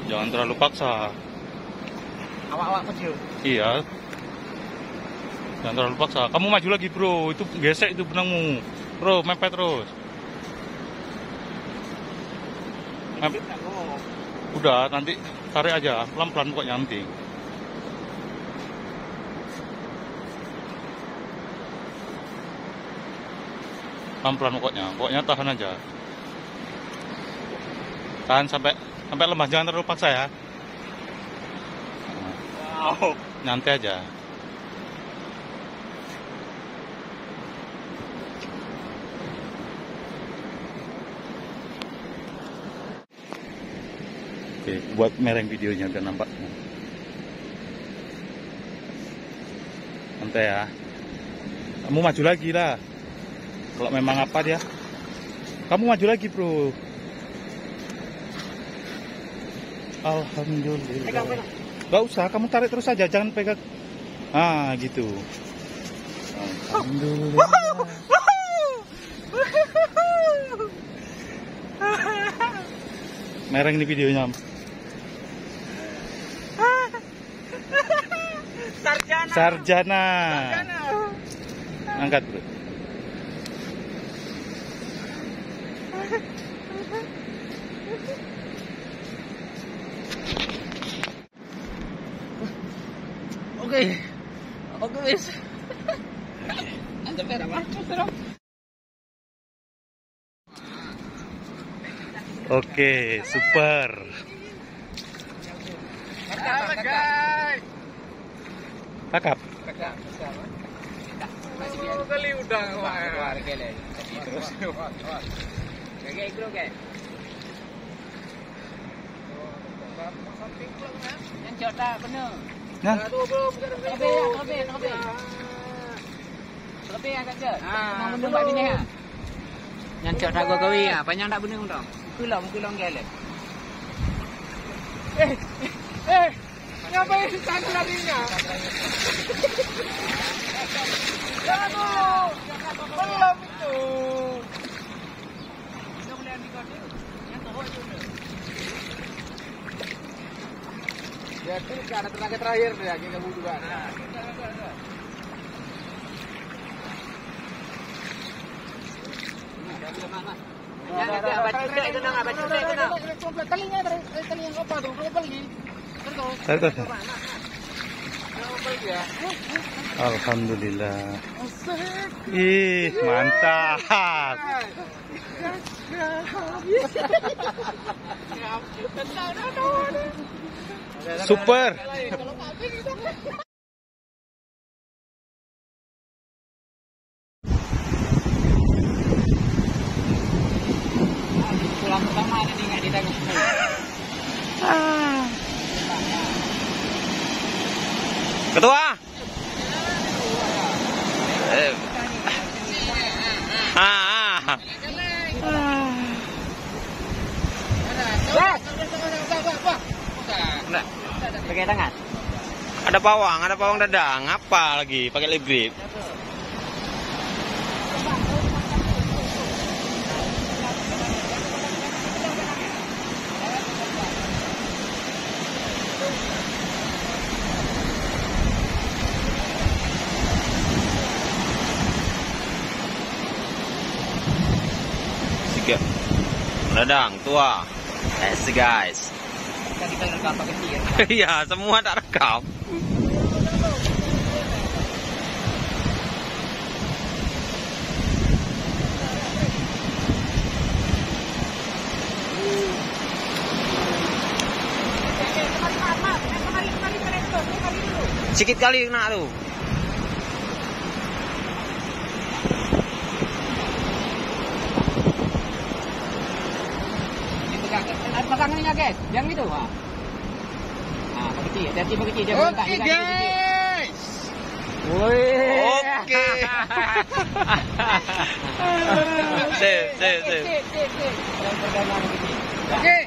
Jangan terlalu paksa. Awak-awak kecil. Iya. Jangan terlalu paksa. Kamu maju lagi, bro. Itu gesek itu benangmu. Bro, mepet terus. Udah, nanti tarik aja. Pelan-pelan pokoknya nanti. Pelan-pelan pokoknya. Pokoknya tahan aja. Tahan sampai lemas. Jangan terlalu paksa ya. Wow. Nyantai aja. Oke, buat mereng videonya biar nampak. Santai ya. Kamu maju lagi lah. Kalau memang apa dia. Kamu maju lagi, bro. Alhamdulillah. Gak usah, kamu tarik terus aja, jangan pegang. Ah, gitu. Alhamdulillah. Mereng nih videonya. Sarjana. Angkat, bro. Oke wis. Antep apa? Oke, super. Kakap. Kali udah terus. Oke. Yang jota bener. Nah, lebih agak je. Nang benda buat bini ha. Yang jota gua gawe ah, banyak tak bener dong. Kulong gele. Ngapain sana larinya? Aduh, belum itu. Sudah boleh ambil kau tu. Yang teruk itu. Ya, itu ada tenaga terakhir dia, kita butuh juga. Alhamdulillah. Ih, mantap. Super. Pulang pertama ada nggak ditanggung. Ketua. Pakai tangan. Ada pawang dadang. Apa lagi? Pakai librib. Siap. Dadang tua. Guys. Kita rekam pakai tir. Iya, semua tak rekam. Sikit kali kena tu. Pegangnya guys, yang itu ha. Ah, pakai tir, dia Oke, guys. Woi. Oke. Sip. Oke.